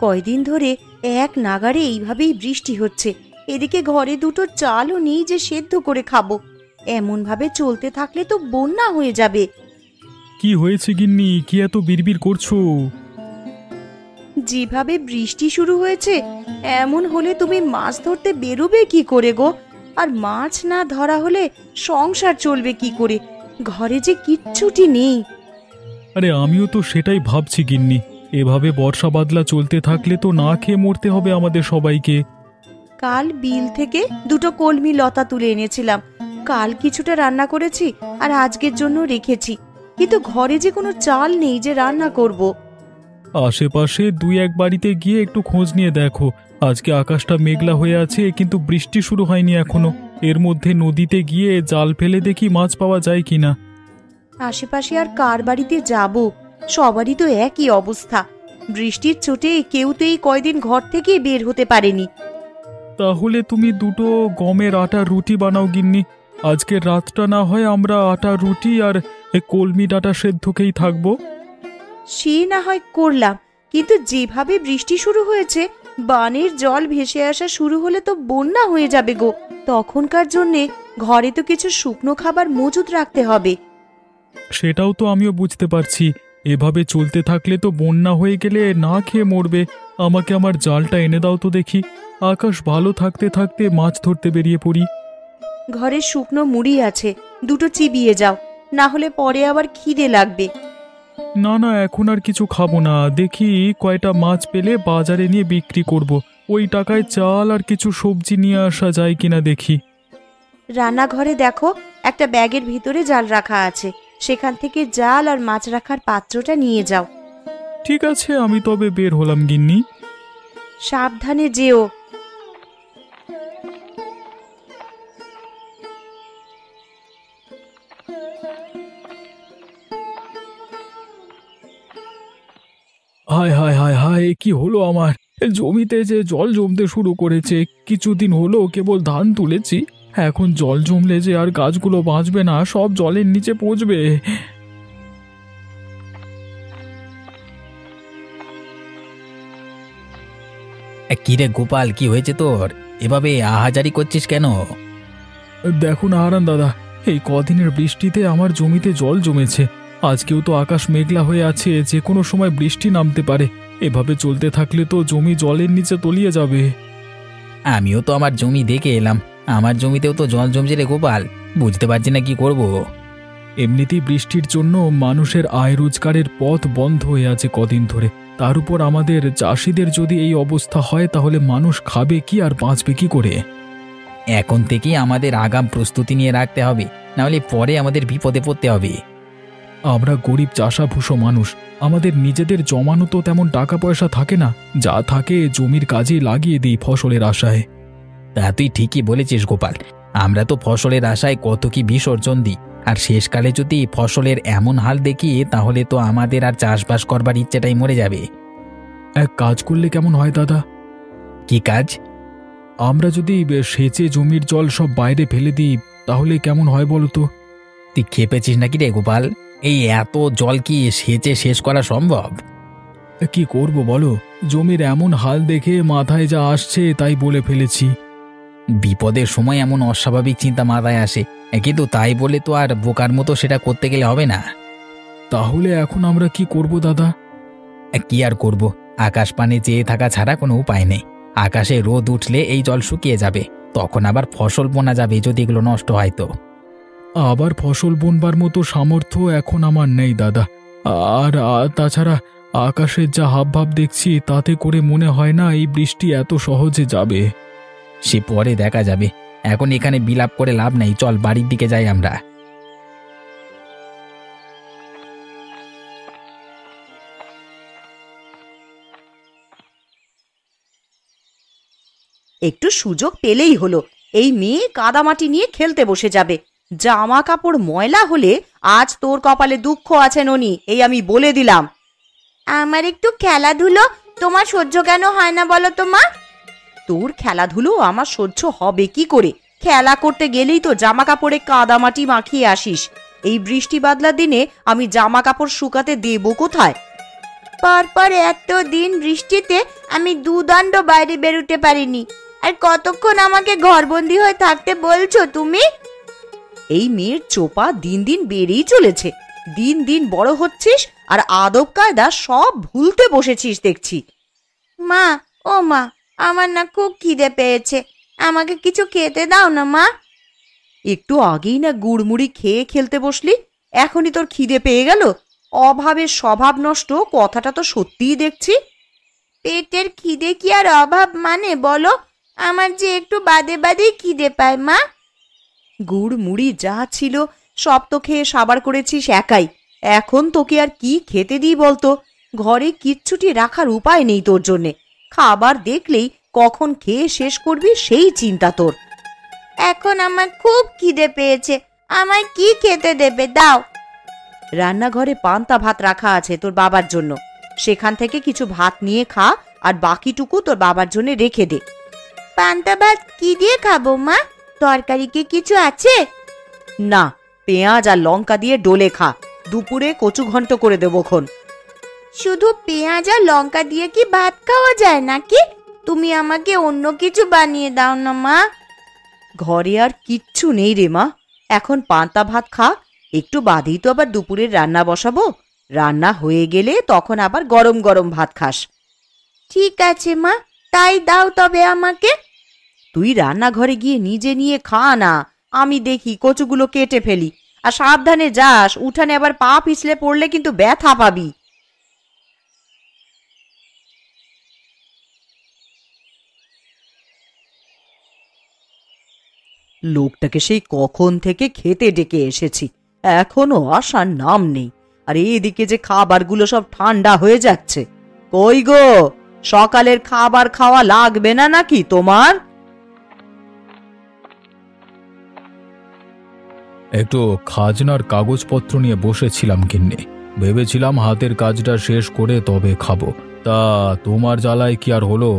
কয়দিন ধরে এক নাগাড়ে এইভাবেই বৃষ্টি হচ্ছে, এদিকে ঘরে দুটো চালও নেই যে সেদ্ধ করে খাবো। এমন ভাবে চলতে থাকলে তো বন্যা হয়ে যাবে। কি হয়েছে গিন্নি, কি এত বিড়বিড় করছো? যেভাবে বৃষ্টি শুরু হয়েছে এমন হলে তুমি মাছ ধরতে বেরোবে কি করে গো? আর মাছ না ধরা হলে সংসার চলবে কি করে? ঘরে যে কিচ্ছুটি নেই। আরে আমিও তো সেটাই ভাবছি গিন্নি, এভাবে বর্ষা বাদলা চলতে থাকলে তো না খেয়ে মরতে হবে আমাদের সবাইকে। কাল বিল থেকে দুটো কলমি লতা তুলে এনেছিলাম, কাল কিছুটা রান্না করেছি আর আজকের জন্য রেখেছি, কিন্তু ঘরে যে কোনো চাল নেই যে রান্না করব। আশেপাশে দুই এক বাড়িতে গিয়ে একটু খোঁজ নিয়ে দেখো। আজকে আকাশটা মেঘলা হয়ে আছে, কিন্তু বৃষ্টি শুরু হয়নি এখনো। এর মধ্যে নদীতে গিয়ে জাল ফেলে দেখি মাছ পাওয়া যায় কিনা। আশেপাশে আর কার বাড়িতে যাব? সবারই তো একই অবস্থা। বৃষ্টির চোটে কেউ তো এই কয়দিন ঘর থেকে বের হতে পারেনি। তাহলে তুমি দুটো গমের আটার রুটি বানাও গিন্নি। আজকের রাতটা না হয় আমরা আটার রুটি আর কলমি ডাঁটা সেদ্ধ খেয়েই থাকবো। সে না হয় করলাম, কিন্তু যেভাবে বৃষ্টি শুরু হয়েছে, বানের জল ভেসে আসা শুরু হলে তো বন্যা হয়ে যাবে গো। তখনকার জন্যে ঘরে তো কিছু শুকনো খাবার মজুদ রাখতে হবে। সেটাও তো আমিও বুঝতে পারছি, এভাবে চলতে থাকলে তো বন্যা হয়ে গেলে না খেয়ে মরবে। আমাকে আমার জালটা এনে দাও তো দেখি। আকাশ ভালো থাকতে থাকতে মাছ ধরতে বেরিয়ে পড়ি। ঘরে শুকনো মুড়ি আছে, দুটো চিবিয়ে যাও, না হলে পরে আবার খিদে লাগবে। না না, এখন আর কিছু খাবো না। দেখি কয়টা মাছ পেলে বাজারে নিয়ে বিক্রি করব। ওই টাকায় চাল আর কিছু সবজি নিয়ে আসা যায় কিনা দেখি। রান্নাঘরে দেখো, একটা ব্যাগের ভিতরে জাল রাখা আছে, সেখান থেকে জাল আর মাছ রাখার পাত্রটা নিয়ে যাও। ঠিক আছে, আমি তবে বের হলাম গিন্নি। সাবধানে যেও। হায় হায় হায় হায়, কি হলো আমার? জমিতে যে জল জমতে শুরু করেছে। কিছুদিন হলো কেবল ধান তুলেছি, এখন জল জমলে যে আর গাছগুলো বাঁচবে না, সব জলের নিচে পচবে। কিরে গোপাল, কি হয়েছে তোর? এভাবে আহাজারি করছিস কেন? দেখো না হারান দাদা, এই কদিনের বৃষ্টিতে আমার জমিতে জল জমেছে। আজকেও তো আকাশ মেঘলা হয়ে আছে, যে কোনো সময় বৃষ্টি নামতে পারে। এভাবে চলতে থাকলে তো জমি জলের নিচে তলিয়ে যাবে। আমিও তো আমার জমি দেখে এলাম, আমার জমিতেও তো জল জমছে রে গোপাল, বুঝতে পারছি না কি করব। এমনিতেই বৃষ্টির জন্য মানুষের আয় রোজগারের পথ বন্ধ হয়ে আছে কদিন ধরে। তার উপর আমাদের চাষিদের যদি এই অবস্থা হয়, তাহলে মানুষ খাবে কি আর বাঁচবে কি করে? এখন থেকেই আমাদের আগাম প্রস্তুতি নিয়ে রাখতে হবে, নাহলে পরে আমাদের বিপদে পড়তে হবে। আমরা গরিব চাষাভুষো মানুষ, আমাদের নিজেদের জমানো তো তেমন টাকা পয়সা থাকে না। যা থাকে জমির কাজে লাগিয়ে দিই ফসলের আশায়। তা তুই ঠিকই বলেছিস গোপাল, আমরা তো ফসলের আশায় কত কি বিসর্জন দিই, আর শেষকালে যদি ফসলের এমন হাল দেখি, তাহলে তো আমাদের আর চাষবাস করবার ইচ্ছেটাই মরে যাবে। এক কাজ করলে কেমন হয় দাদা? কি কাজ? আমরা যদি সেচে জমির জল সব বাইরে ফেলে দিই, তাহলে কেমন হয় বলো তো? তুই খেপেছিস নাকি রে গোপাল? এই এত জল কি সেচে শেষ করা সম্ভব? কি করব বলো, জমির এমন হাল দেখে মাথায় যা আসছে তাই বলে ফেলেছি। বিপদের সময় এমন অস্বাভাবিক চিন্তা মাথায় আসে, কিন্তু তাই বলে তো আর বোকার মতো সেটা করতে গেলে হবে না। তাহলে এখন আমরা কি করব দাদা? কি আর করব, আকাশ পানে চেয়ে থাকা ছাড়া কোনো উপায় নেই। আকাশে রোদ উঠলে এই জল শুকিয়ে যাবে, তখন আবার ফসল বোনা যাবে যদি এগুলো নষ্ট হয় তো। আবার ফসল বুনবার মতো সামর্থ্য এখন আমার নেই দাদা। আর তাছাড়া আকাশের যা হাবভাব দেখছি, তাতে করে মনে হয় না এই বৃষ্টি এত সহজে যাবে। সে পরে দেখা যাবে, এখন এখানে বিলাপ করে লাভ নেই, চল বাড়ির দিকে যাই আমরা। একটু সুযোগ পেলেই হলো, এই মেয়ে কাদামাটি নিয়ে খেলতে বসে যাবে। জামা কাপড় ময়লা হলে আজ তোর কপালে দুঃখ আছে ননি, এই আমি বলে দিলাম। আমার একটু খেলাধুলো তোমার সহ্য কেন হয় না বলো তো মা? তোর খেলাধুলো আমার সহ্য হবে কি করে? খেলা করতে গেলেই তো জামা কাপড়ে কাদামাটি মাখিয়ে আসিস। এই বৃষ্টি বাদলা দিনে আমি জামা কাপড় শুকাতে দেবো কোথায়? পরপর এত দিন বৃষ্টিতে আমি দুদণ্ড বাইরে বেরোতে পারিনি, আর কতক্ষণ আমাকে ঘরবন্দি হয়ে থাকতে বলছো তুমি? এই মেয়ের চোপা দিন দিন বেড়েই চলেছে। দিন দিন বড় হচ্ছিস আর আদব কায়দা সব ভুলতে বসেছিস দেখছি। মা, ও মা, আমার না খুব খিদে পেয়েছে, আমাকে কিছু খেতে দাও না মা। একটু আগেই না গুড়মুড়ি খেয়ে খেলতে বসলি, এখনই তোর খিদে পেয়ে গেল? অভাবের স্বভাব নষ্ট, কথাটা তো সত্যিই দেখছি। পেটের খিদে কি আর অভাব মানে বলো? আমার যে একটু বাদে বাদেই খিদে পায় মা। গুড় মুড়ি যা ছিল সব তো খেয়ে সাবার করেছিস একাই, এখন তোকে আর কি খেতে দিই বলতো? ঘরে কিচ্ছুটি রাখার উপায় নেই তোর জন্যে। খাবার দেখলেই কখন খেয়ে শেষ করবি সেই চিন্তা তোর। এখন আমার খুব খিদে পেয়েছে, আমায় কি খেতে দেবে দাও। রান্নাঘরে পান্তা ভাত রাখা আছে তোর বাবার জন্য, সেখান থেকে কিছু ভাত নিয়ে খা, আর বাকিটুকু তোর বাবার জন্য রেখে দে। পান্তা ভাত কি দিয়ে খাবো মা? তরকারি কি কিছু আছে? না, পেঁয়াজ আর লঙ্কা দিয়ে ডলে খা, দুপুরে কচু ঘন্ট করে দেবো খন। শুধু পেঁয়াজ আর লঙ্কা দিয়ে কি ভাত খাওয়া যায় নাকি? তুমি আমাকে অন্য কিছু বানিয়ে দাও না মা। ঘরে আর কিচ্ছু নেই রে মা, এখন পান্তা ভাত খা, একটু বাদেই তো আবার দুপুরের রান্না বসাবো। রান্না হয়ে গেলে তখন আবার গরম গরম ভাত খাস। ঠিক আছে মা, তাই দাও তবে আমাকে। তুই রান্নাঘরে গিয়ে নিজে নিয়ে খা না, আমি দেখি কচুগুলো কেটে ফেলি। আর সাবধানে যাস, উঠানে আবার পা পিছলে পড়লে কিন্তু ব্যথা পাবি। লোকটাকে সেই কখন থেকে খেতে ডেকে এসেছি, এখনো আসার নাম নেই। আর এইদিকে যে খাবারগুলো সব ঠান্ডা হয়ে যাচ্ছে। কই গো, সকালের খাবার খাওয়া লাগবে না নাকি তোমার? একটু খাজনার কাগজপত্র নিয়ে বসেছিলাম গিন্নি, ভেবেছিলাম হাতের কাজটা শেষ করে তবে খাবো। তা তোমার জ্বালায় কি আর হলো?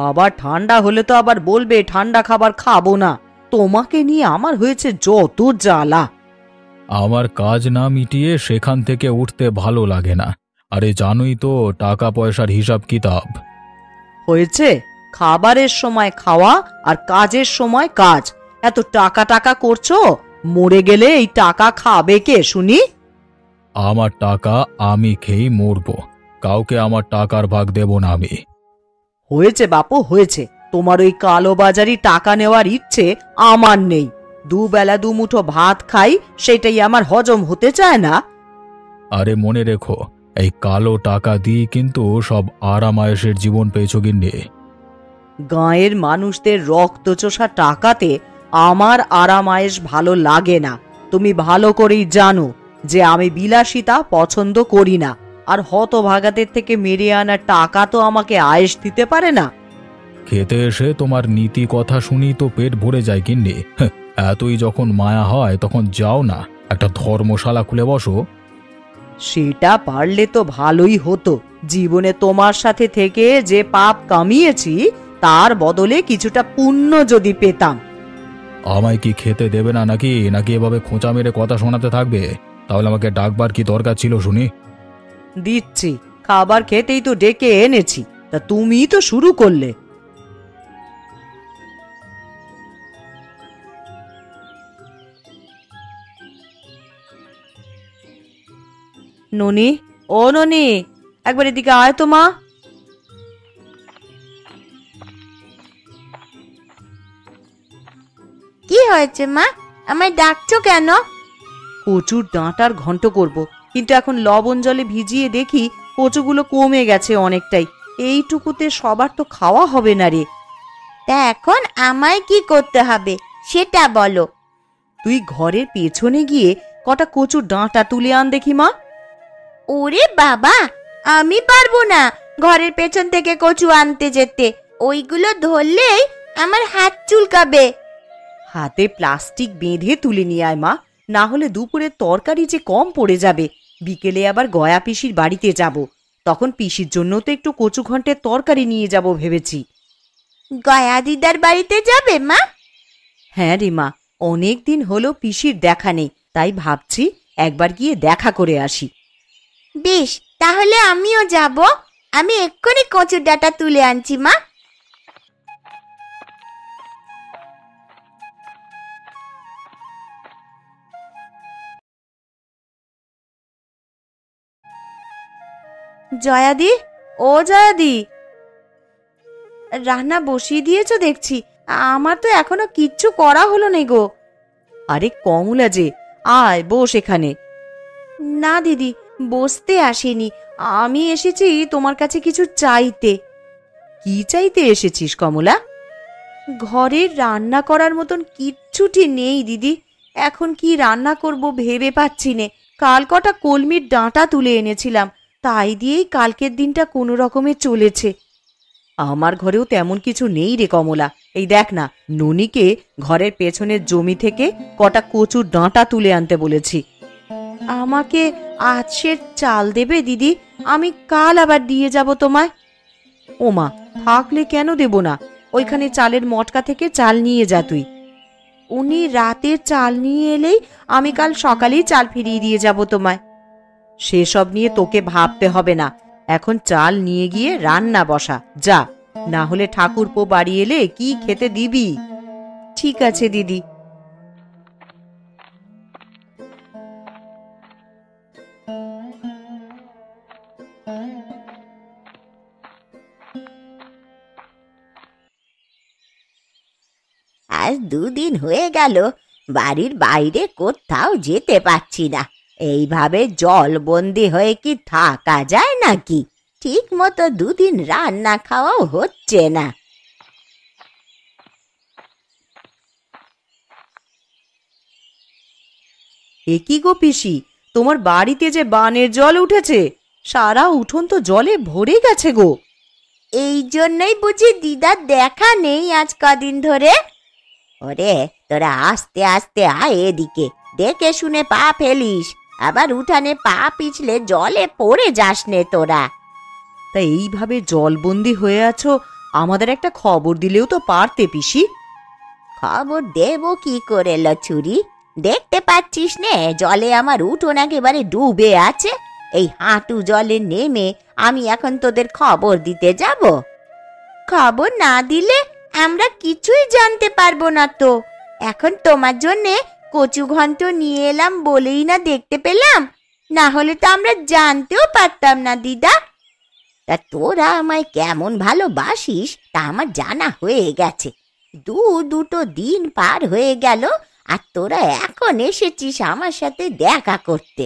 আবার ঠান্ডা হলে তো আবার বলবে ঠান্ডা খাবার খাবো না। তোমাকে নিয়ে আমার হয়েছে যত জ্বালা। আমার কাজ না মিটিয়ে সেখান থেকে উঠতে ভালো লাগে না। আরে জানোই তো টাকা পয়সার হিসাব কিতাব। হয়েছে, খাবারের সময় খাওয়া আর কাজের সময় কাজ। এত টাকা টাকা করছো, মরে গেলে এই টাকা খাবে কে শুনি? আমার টাকা আমি খেয়েই মরবো, কাউকে আমার টাকার ভাগ দেব না আমি। হয়েছে বাপু, হয়েছে। তোমার ওই কালোবাজারি টাকা নেওয়ার ইচ্ছে আমার নেই। দুবেলা দুমুঠো ভাত খাই, সেটাই আমার হজম হতে চায় না। আরে মনে রেখো, এই কালো টাকা দিয়ে কিন্তু সব আরামায়েশের জীবন পেয়েছ গিন্নি। গাঁয়ের মানুষদের রক্তচোষা টাকাতে আমার আরামায়েশ ভালো লাগে না। তুমি ভালো করেই জানো যে আমি বিলাসিতা পছন্দ করি না। আর হতভাগাদের থেকে মেরে আনা টাকা তো আমাকে আয়েশ দিতে পারে না। খেতে এসে তোমার নীতি কথা শুনি তো পেট ভরে যায় গিন্নি। এতই যখন মায়া হয় তখন যাও না, একটা ধর্মশালা খুলে বসো। সেটা পারলে তো ভালোই হতো। জীবনে তোমার সাথে থেকে যে পাপ কামিয়েছি তার বদলে কিছুটা পুণ্য যদি পেতাম। আমায় কি খেতে দেবে না নাকি নাকি এভাবে খোঁচা মেরে কথা শোনাতে থাকবে? তাহলে আমাকে ডাকবার কি দরকার ছিল শুনি? দিচ্ছি, খাবার খেতেই তো ডেকে এনেছি, তা তুমি তো শুরু করলে। ননি, ও ননি, একবার এদিকে আয় তো মা। কি হয়েছে মা, আমায় ডাকছো কেন? কচুর ডাঁটার ঘন্ট করব, কিন্তু এখন লবণ জলে ভিজিয়ে দেখি কচুগুলো কমে গেছে অনেকটাই। এইটুকুতে সবার তো খাওয়া হবে না রে। তা এখন আমায় কি করতে হবে সেটা বলো। তুই ঘরের পেছনে গিয়ে কটা কচুর ডাঁটা তুলে আন দেখি মা। ওরে বাবা, আমি পারবো না ঘরের পেছন থেকে কচু আনতে যেতে। ওইগুলো ধরলেই আমার হাত চুলকাবে। হাতে প্লাস্টিক বেঁধে তুলে নিয়ে আয় মা, না হলে দুপুরের তরকারি যে কম পড়ে যাবে। বিকেলে আবার গয়া পিসির বাড়িতে যাব, তখন পিসির জন্য তো একটু কচু ঘন্টের তরকারি নিয়ে যাব ভেবেছি। গয়া দিদার বাড়িতে যাবে মা? হ্যাঁ রে মা, অনেক দিন হলো পিসির দেখা নেই, তা তাই ভাবছি একবার গিয়ে দেখা করে আসি। বেশ, তাহলে আমিও যাব। আমি এক্ষুনি কচুর ডাঁটা তুলে আনছি মা। জয়াদি, ও জয়াদি, রান্না বসিয়ে দিয়েছো দেখছি। আমার তো এখনো কিচ্ছু করা হলো না গো। আরে কমলা যে, আয় বস এখানে। না দিদি, বসতে আসিনি, আমি এসেছি তোমার কাছে কিছু চাইতে। কি চাইতে এসেছিস কমলা? ঘরে রান্না করার মতন কিচ্ছুটি নেই দিদি। এখন কি রান্না করব ভেবে পাচ্ছি নে। কাল কটা কলমির ডাঁটা তুলে এনেছিলাম, তাই দিয়েই কালকের দিনটা কোনো রকমে চলেছে। আমার ঘরেও তেমন কিছু নেই রে কমলা। এই দেখ না, ননিকে ঘরের পেছনের জমি থেকে কটা কচুর ডাঁটা তুলে আনতে বলেছি। আমাকে আজকের চাল দেবে দিদি? আমি কাল আবার দিয়ে যাব তোমায়। ওমা, থাকলে কেন দেব না? ওইখানে চালের মটকা থেকে চাল নিয়ে যা তুই। উনি রাতের চাল নিয়ে এলেই আমি কাল সকালেই চাল ফিরিয়ে দিয়ে যাব তোমায়। সেসব নিয়ে তোকে ভাবতে হবে না, এখন চাল নিয়ে গিয়ে রান্না বসা যা, না হলে ঠাকুরপো বাড়ি এলে কি খেতে দিবি? ঠিক আছে দিদি। আজ 2 দিন হয়ে গেল বাড়ির বাইরে কোথাও যেতে পারছি না। এইভাবে জলবন্দি হয়ে কি থাকা যায় নাকি? ঠিক মতো 2 দিন রান্না খাওয়াও হচ্ছে না। এ কি গো পিসি, তোমার বাড়িতে যে বানের জল উঠেছে, সারা উঠোন তো জলে ভরে গেছে গো। এই জন্যই বুঝি দিদার দেখা নেই আজ কদিন ধরে। ওরে, তোরা আস্তে আস্তে আয় এদিকে, দেখে শুনে পা ফেলিস, আবার উঠানে পা পিছলে জলে পড়ে যাস নে তোরা। তা এইভাবে জলবন্দি হয়ে আছো, আমাদের একটা খবর দিলেও তো পারতে পিসি। খবর দেব কি করে লছুরি? দেখতে পাচ্ছিস নে জলে আমার উঠোন একেবারে ডুবে আছে। এই হাঁটু জলে নেমে আমি এখন তোদের খবর দিতে যাব? খবর না দিলে আমরা কিছুই জানতে পারবো না তো। এখন তোমার জন্যে কচু ঘন্ট নিয়ে এলাম বলেই না দেখতে পেলাম, না হলে তো আমরা জানতেও পারতাম না দিদা। তা তোরা আমায় কেমন ভালোবাসিস তা আমার জানা হয়ে গেছে। দুটো দিন পার হয়ে গেল আর তোরা এখন এসেছিস আমার সাথে দেখা করতে।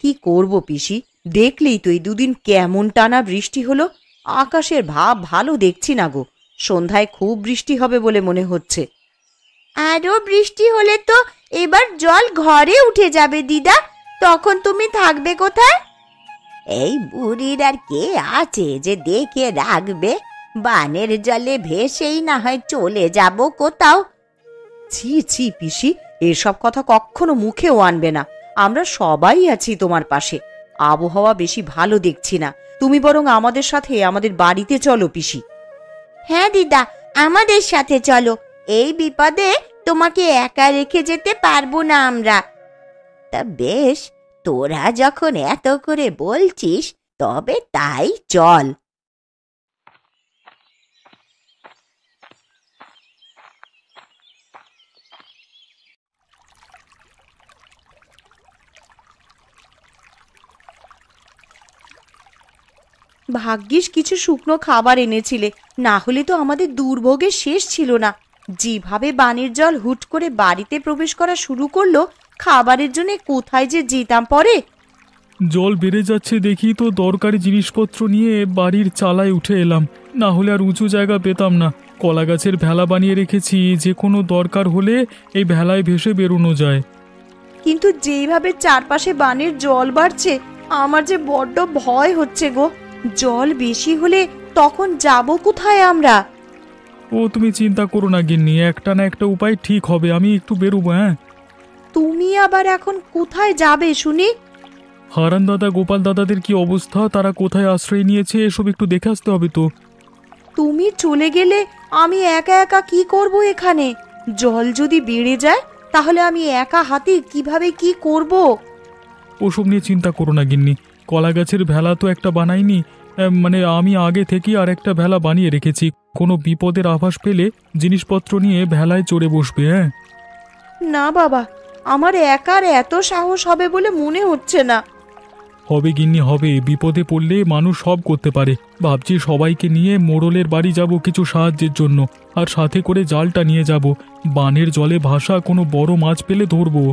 কি করব পিসি, দেখলেই তো এই 2 দিন কেমন টানা বৃষ্টি হলো। আকাশের ভাব ভালো দেখছি না গো, সন্ধ্যায় খুব বৃষ্টি হবে বলে মনে হচ্ছে। আরো বৃষ্টি হলে তো এবার জল ঘরে উঠে যাবে দিদা, তখন তুমি থাকবে কোথায়? এই বুড়ির আর কে আছে যে দেখে রাখবে? বানের জলে ভেসেই না হয় চলে যাব কোথাও। ছি ছি পিসি, এসব কথা কখনো মুখেও আনবে না। আমরা সবাই আছি তোমার পাশে। আবহাওয়া বেশি ভালো দেখছি না, তুমি বরং আমাদের সাথে আমাদের বাড়িতে চলো পিসি। হ্যাঁ দিদা, আমাদের সাথে চলো। এই বিপদে তোমাকে একা রেখে যেতে পারবো না আমরা। তা বেশ, তোরা যখন এত করে বলছিস তবে তাই চল। ভাগ্যিস কিছু শুকনো খাবার এনেছিলে, না হলে তো আমাদের দুর্ভোগের শেষ ছিল না। যেভাবে বানের জল হুট করে বাড়িতে প্রবেশ করা শুরু করলো, খাবারের জন্য কোথায় যে যেতাম পরে। জল বেড়ে যাচ্ছে দেখি তো দরকারি জিনিসপত্র নিয়ে বাড়ির চালায় উঠে এলাম, না হলে আর উঁচু জায়গা পেতাম না। কলা গাছের ভেলা বানিয়ে রেখেছি, যে কোনো দরকার হলে এই ভেলায় ভেসে বেরোনো যায়। কিন্তু যেইভাবে চারপাশে বানের জল বাড়ছে, আমার যে বড্ড ভয় হচ্ছে গো। জল বেশি হলে তখন যাব কোথায় আমরা? ও তুমি চিন্তা করো না গিন্নি, একটা না একটা উপায় ঠিক হবে। আমি একটু বেরোবো। হ্যাঁ, তুমি আবার এখন কোথায় যাবে শুনি? হারান দাদা গোপাল দাদাদের কি অবস্থা, তারা কোথায় আশ্রয় নিয়েছে, এসব একটু দেখে আসতে হবে তো। তুমি চলে গেলে আমি একা একা কি করব এখানে? জল যদি বেড়ে যায় তাহলে আমি একা হাতে কিভাবে কি করব? ওসব নিয়ে চিন্তা করো না গিন্নি। কলা গাছের ভেলা তো একটা বানাইনি, মানে আমি আগে থেকেই আর একটা ভেলা বানিয়ে রেখেছি। কোনো বিপদের আভাস পেলে জিনিসপত্র নিয়ে ভেলায় চড়ে বসবে। হ্যাঁ, না বাবা, আমার একার এত সাহস হবে বলে মনে হচ্ছে না। হবে গিন্নি হবে। বিপদে পড়লে মানুষ সব করতে পারে। ভাবছি সবাইকে নিয়ে মোড়লের বাড়ি যাব কিছু সাহায্যের জন্য, আর সাথে করে জালটা নিয়ে যাব। বানের জলে ভাসা কোনো বড় মাছ পেলে ধরবো।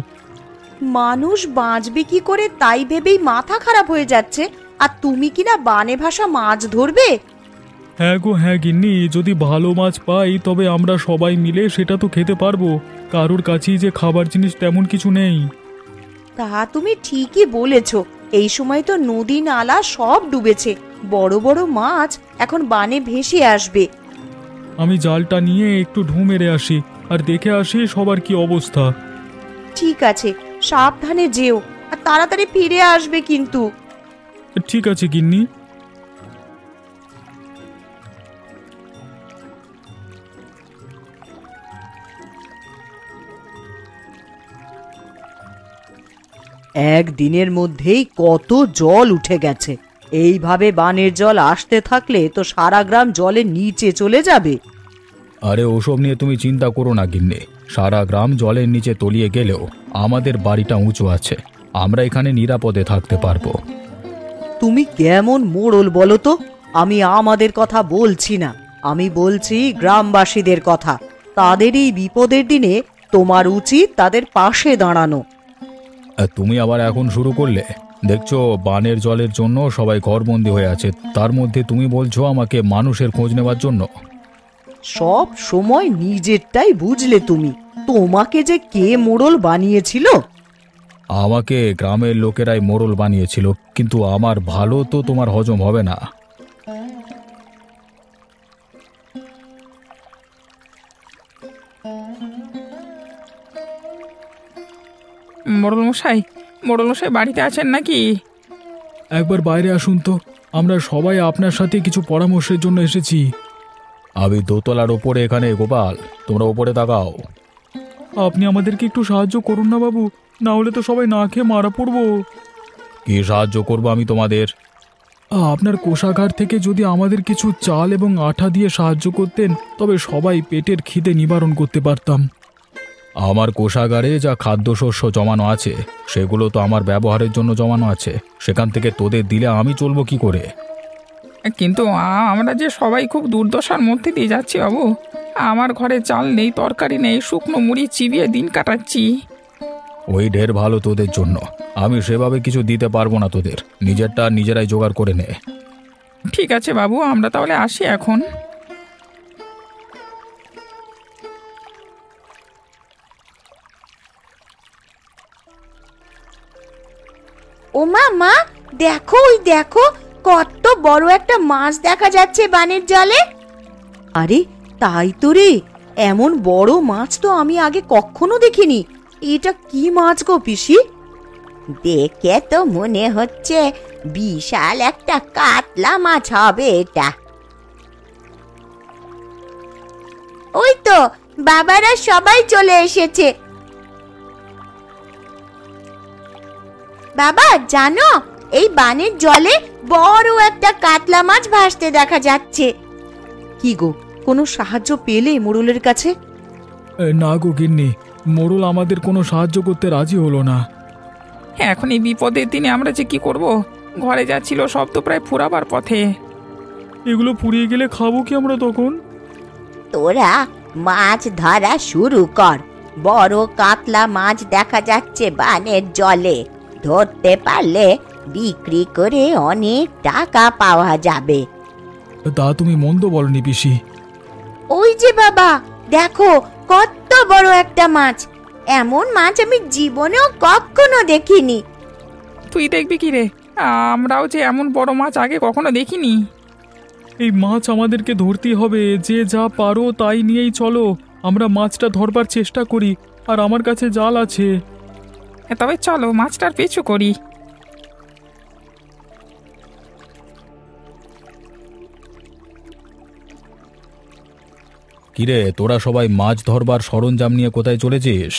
মানুষ বাঁচবে কি করে তাই ভেবেই মাথা খারাপ হয়ে যাচ্ছে, আর তুমি কিনা বানে ভাসা মাছ ধরবে? হ্যাঁ গো হ্যাঁ গিন্নি, যদি ভালো মাছ পাই তবে আমরা সবাই মিলে সেটা তো খেতে পারবো। কারোর কাছেই যে খাবার জিনিস তেমন কিছু নেই। তা তুমি ঠিকই বলেছ। এই সময় তো নদী নালা সব ডুবেছে, বড় বড় মাছ এখন বানে ভেসে আসবে। আমি জালটা নিয়ে একটু ঢু মেরে আসি, আর দেখে আসি সবার কি অবস্থা। ঠিক আছে, সাবধানে যেও, আর তাড়াতাড়ি ফিরে আসবে কিন্তু। ঠিক আছে গিন্নি। একদিনের মধ্যেই কত জল উঠে গেছে। এইভাবে বানের জল আসতে থাকলে তো সারা গ্রাম জলের নিচে চলে যাবে। আরে ওসব নিয়ে তুমি চিন্তা করো না গিন্নি। সারা গ্রাম জলের নিচে তলিয়ে গেলেও আমাদের বাড়িটা উঁচু আছে, আমরা এখানে নিরাপদে থাকতে পারবো। তুমি কেমন মোড়ল বলো তো? আমি আমাদের কথা বলছি না, আমি বলছি গ্রামবাসীদের কথা। তাদের এই বিপদের দিনে তোমার উচিত তাদের পাশে দাঁড়ানো। আর তুমি আবার এখন শুরু করলে? দেখছো বানের জলের জন্য সবাই ঘরবন্দি হয়ে আছে, তার মধ্যে তুমি বলছো আমাকে মানুষের খোঁজ নেওয়ার জন্য। সব সময় নিজেরটাই বুঝলে তুমি। তোমাকে যে কে মোড়ল বানিয়েছিল? আমাকে গ্রামের লোকেরাই মোড়ল বানিয়েছিল, কিন্তু আমার ভালো তো তোমার হজম হবে না। মোড়ল মশাই, মোড়ল মশাই বাড়িতে আছেন নাকি? একবার বাইরে আসুন তো, আমরা সবাই আপনার সাথে কিছু পরামর্শের জন্য এসেছি। আমি দোতলার ওপরে এখানে, গোপাল তোমরা ওপরে তাকাও। আপনি আমাদেরকে একটু সাহায্য করুন না বাবু, না হলে তো সবাই না খেয়ে মারা পড়বো। কি সাহায্য করবো আমি তোমাদের? আপনার কোষাগার থেকে যদি আমাদের কিছু চাল এবং আঠা দিয়ে সাহায্য করতেন তবে সবাই পেটের খিদে নিবারণ করতে পারতাম। আমার কোষাগারে যা খাদ্যশস্য জমানো আছে সেগুলো তো আমার ব্যবহারের জন্য জমানো আছে, সেখান থেকে তোদের দিলে আমি চলবো কি করে? কিন্তু আমরা যে সবাই খুব দুর্দশার মধ্যে দিয়ে যাচ্ছি বাবু। আমার ঘরে চাল নেই, তরকারি নেই, শুকনো মুড়ি চিবিয়ে দিন কাটাচ্ছি। ওই ঢের ভালো তোদের জন্য, আমি সেভাবে কিছু দিতে পারবো না তোদের, নিজেরটা নিজেরাই জোগাড় করে নে। ঠিক আছে বাবু, আমরা তাহলে আসি এখন। ও মা, দেখো ওই দেখো, কত বড় একটা মাছ দেখা যাচ্ছে বানের জলে। আরে তাই তো রে, এমন বড় মাছ তো আমি আগে কখনো দেখিনি। এটা কি মাছ গো পিসি? দেখে তো মনে হচ্ছে বিশাল একটা কাতলা মাছ হবে এটা। ওই তো বাবারা সবাই চলে এসেছে। বাবা জানো, এই বানের জলে বড় একটা কাতলা মাছ ভাসতে দেখা যাচ্ছে। কি গো, কোনো সাহায্য পেলে মোড়লের কাছে? না গো গিন্নি, মোড়ল আমাদের কোনো সাহায্য করতে রাজি হলো না। এখন এই বিপদের দিনে আমরা যে কি করব? ঘরে যা ছিল সব তো প্রায় ফুরাবার পথে। এগুলো ফুরিয়ে গেলে খাবো কি আমরা তখন? তোরা মাছ ধরা শুরু কর। বড় কাতলা মাছ দেখা যাচ্ছে বানের জলে। ধরতে পারলে বিক্রি করে অনেক টাকা পাওয়া যাবে। তা তুমি মন্দ বলনি পিসি। ওই যে বাবা, দেখো কত বড় একটা মাছ। এমন মাছ আমি জীবনেও কখনো দেখিনি। তুই দেখবি কি রে? আমরাও যে এমন বড় মাছ আগে কখনো দেখিনি। এই মাছ আমাদেরকে ধরতেই হবে, যে যা পারো তাই নিয়েই চলো। আমরা মাছটা ধরবার চেষ্টা করি, আর আমার কাছে জাল আছে। তবে চলো মাছটার পিছু করি। কিরে, তোরা সবাই মাছ ধরবার সরঞ্জাম নিয়ে কোথায় চলেছিস?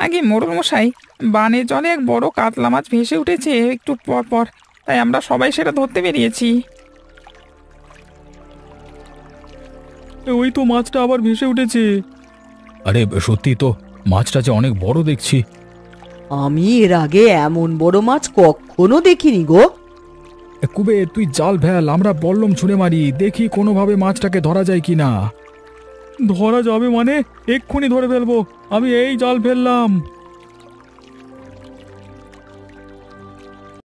আগে মোড়ল মশাই, বানের জলে এক বড় কাতলা মাছ ভেসে উঠেছে একটু পর পর, তাই আমরা সবাই সেটা ধরতে বেরিয়েছি। ওই তো মাছটা আবার ভেসে উঠেছে। আরে সত্যি তো, মাছটা যে অনেক বড় দেখছি। আমি এর আগে এমন বড় মাছ কখনো দেখিনি গো। কুবে তুই জাল ফেল, আমরা বল্লম ছুঁড়ে মারি, দেখি কোনোভাবে মাছটাকে ধরা যায় কিনা। ধরা যাবে মানে? এক্ষুনি ধরে ফেলবো, আমি এই জাল ফেললাম।